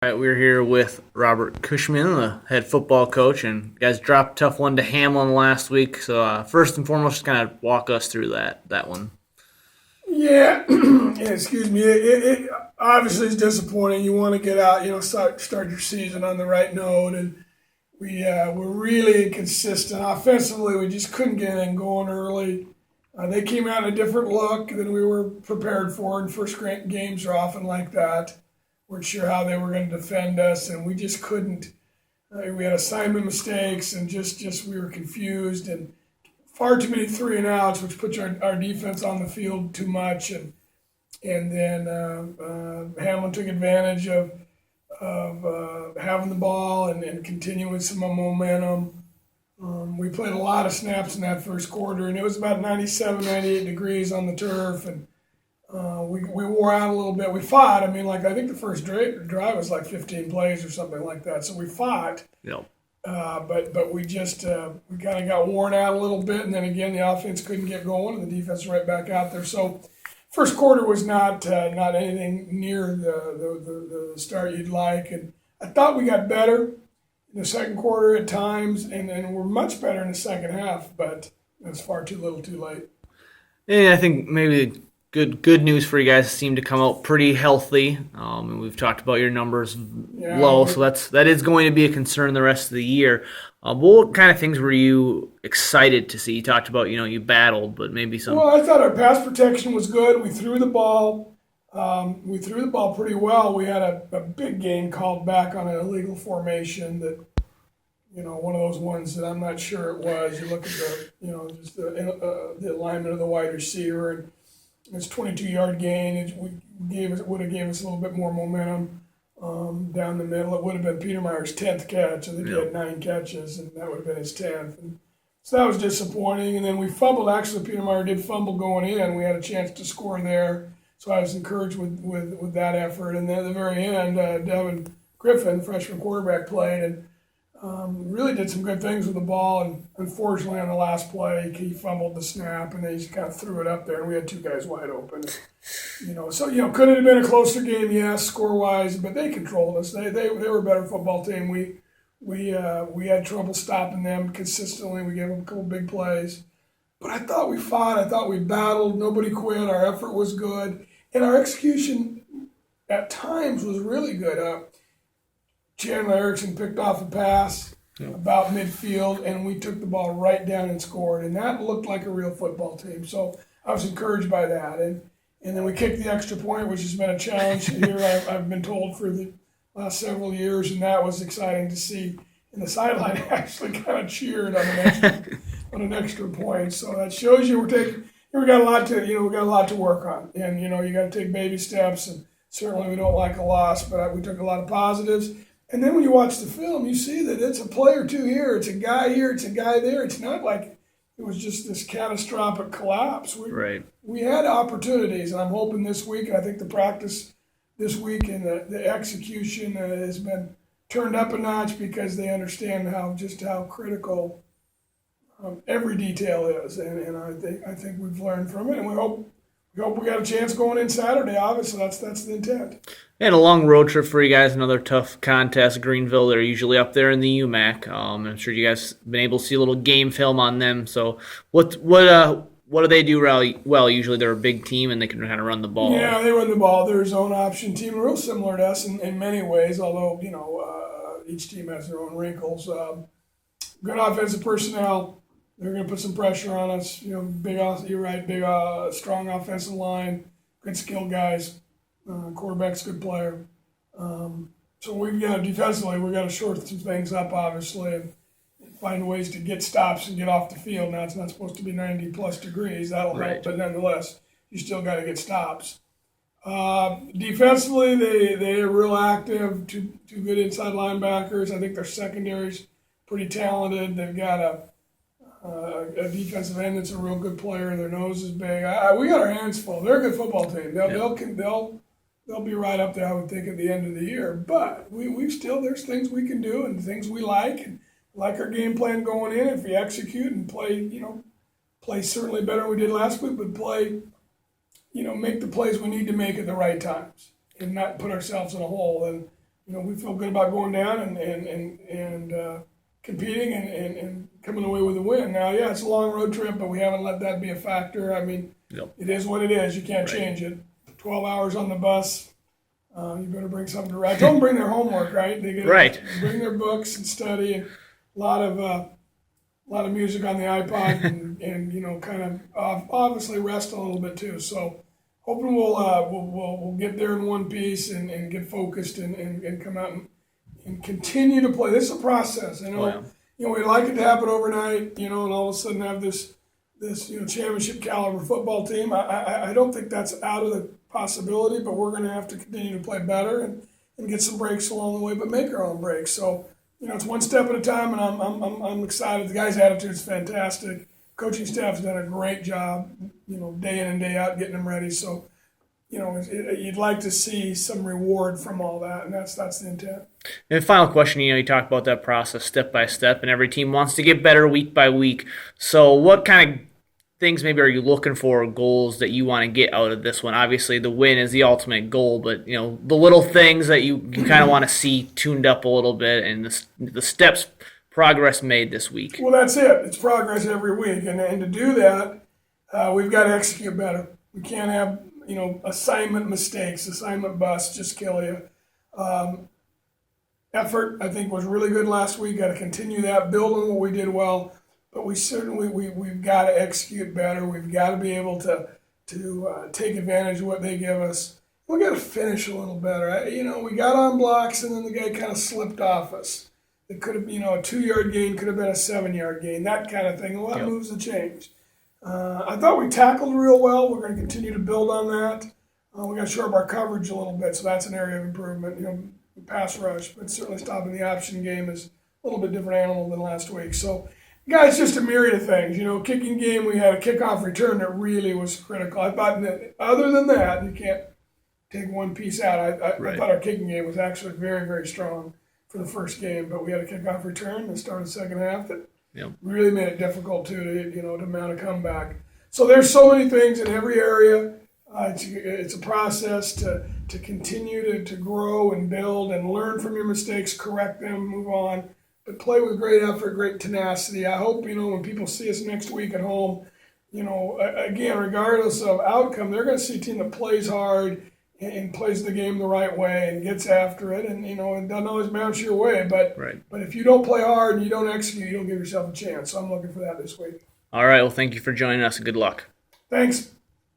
All right, we're here with Robert Cushman, the head football coach, and you guys dropped a tough one to Hamlin last week. So first and foremost, just kind of walk us through that one. Yeah, excuse me. It obviously is disappointing. You want to get out, start your season on the right note, and we're really inconsistent offensively. We just couldn't get anything going early. They came out in a different look than we were prepared for, and first games are often like that. Weren't sure how they were going to defend us, and we just couldn't. We had assignment mistakes, and just we were confused, and far too many 3-and-outs, which puts our defense on the field too much, and then Hamlin took advantage of having the ball and continuing some momentum. We played a lot of snaps in that first quarter, and it was about 97, 98 degrees on the turf, and we wore out a little bit. We fought. I think the first drive was like 15 plays or something like that. So we fought. Yep. But we just we kind of got worn out a little bit, and then again the offense couldn't get going, and the defense was right back out there. So first quarter was not anything near the start you'd like, and I thought we got better in the second quarter at times, and we're much better in the second half, but it was far too little, too late. And I think maybe good news for you guys seem to come out pretty healthy. And we've talked about your numbers low, so that is going to be a concern the rest of the year. What kind of things were you excited to see? You talked about you battled, but maybe some. Well, I thought our pass protection was good. We threw the ball. We threw the ball pretty well. We had a big game called back on an illegal formation that, one of those ones that I'm not sure it was. You look at the alignment of the wide receiver, and it's 22-yard gain. It would have gave us a little bit more momentum down the middle. It would have been Peter Meyer's 10th catch. I think he had 9 catches, and that would have been his 10th. And so that was disappointing. And then we fumbled. Actually, Peter Meyer did fumble going in. We had a chance to score there. So I was encouraged with that effort. And then at the very end, Devin Griffin, freshman quarterback, played and really did some good things with the ball. And unfortunately, on the last play, he fumbled the snap, and they just kind of threw it up there. And we had 2 guys wide open. So could it have been a closer game? Yes, score-wise, but they controlled us. They were a better football team. We had trouble stopping them consistently. We gave them a couple big plays. But I thought we fought. I thought we battled. Nobody quit. Our effort was good. And our execution at times was really good. Chandler Erickson picked off a pass about midfield, and we took the ball right down and scored. And that looked like a real football team. So I was encouraged by that. And then we kicked the extra point, which has been a challenge here, I've been told, for the last several years, and that was exciting to see. And the sideline actually kind of cheered on an extra point. So that shows you we got a lot to work on, and you got to take baby steps. And certainly we don't like a loss, but we took a lot of positives. And then when you watch the film, you see that it's a play or two here, it's a guy here, it's a guy there. It's not like it was just this catastrophic collapse. We had opportunities, and I'm hoping this week, and I think the practice this week and the execution has been turned up a notch because they understand how critical every detail is, and I think we've learned from it, and we hope we got a chance going in Saturday. Obviously, that's the intent. And a long road trip for you guys, another tough contest. Greenville, they're usually up there in the UMAC. I'm sure you guys have been able to see a little game film on them. So what do they do well? Usually they're a big team and they can kind of run the ball. Yeah, they run the ball. They're a zone option team, real similar to us in many ways, although each team has their own wrinkles. Good offensive personnel. They're going to put some pressure on us. You're right, big, strong offensive line, good skilled guys. Quarterback's a good player. So defensively, we've got to shore some things up, obviously, and find ways to get stops and get off the field. Now, it's not supposed to be 90-plus degrees. That'll help, but nonetheless, you still got to get stops. Defensively, they are real active, two good inside linebackers. I think their secondary's pretty talented. They've got a defensive end that's a real good player. Their nose is big. We got our hands full. They're a good football team. They'll be right up there, I would think, at the end of the year. But we still, there's things we can do and things we like, and like our game plan going in. If we execute and play certainly better than we did last week, but play, make the plays we need to make at the right times and not put ourselves in a hole. And we feel good about going down and competing and coming away with a win. Now, yeah, it's a long road trip, but we haven't let that be a factor. I mean, Yep. it is what it is. You can't change it. 12 hours on the bus. You better bring something to write. Don't bring their homework, right? They Right. Bring their books and study. And a lot of music on the iPod and kind of obviously rest a little bit too. So hoping we'll get there in one piece and get focused and come out and continue to play. This is a process. We'd like it to happen overnight, and all of a sudden have this championship caliber football team. I don't think that's out of the possibility, but we're going to have to continue to play better and get some breaks along the way, but make our own breaks. So, it's one step at a time, and I'm excited. The guys' attitude is fantastic. Coaching staff's done a great job, day in and day out getting them ready. So, you'd like to see some reward from all that, and that's the intent. And final question, you talk about that process step by step, and every team wants to get better week by week. So what kind of things maybe are you looking for, goals that you want to get out of this one? Obviously, the win is the ultimate goal, but the little things that you kind of want to see tuned up a little bit, and the steps, progress made this week. Well, that's it. It's progress every week, and to do that, we've got to execute better. We can't have assignment mistakes, assignment busts just kill you. Effort, I think, was really good last week. Got to continue that, build on what we did well. But we've got to execute better. We've got to be able to take advantage of what they give us. We got to finish a little better. We got on blocks and then the guy kind of slipped off us. It could have, a 2-yard gain could have been a 7-yard gain. That kind of thing. A lot of moves have changed. I thought we tackled real well. We're going to continue to build on that. We got to shore up our coverage a little bit, so that's an area of improvement. Pass rush, but certainly stopping the option game is a little bit different animal than last week. So. Guys, just a myriad of things. Kicking game, we had a kickoff return that really was critical. I thought that other than that, you can't take one piece out. I thought our kicking game was actually very, very strong for the first game, but we had a kickoff return that started the second half that really made it difficult to mount a comeback. So there's so many things in every area. It's a process to continue to grow and build and learn from your mistakes, correct them, move on. But play with great effort, great tenacity. I hope, when people see us next week at home, again, regardless of outcome, they're going to see a team that plays hard and plays the game the right way and gets after it. And, it doesn't always bounce your way. But if you don't play hard and you don't execute, you don't give yourself a chance. So I'm looking for that this week. All right. Well, thank you for joining us. Good luck. Thanks.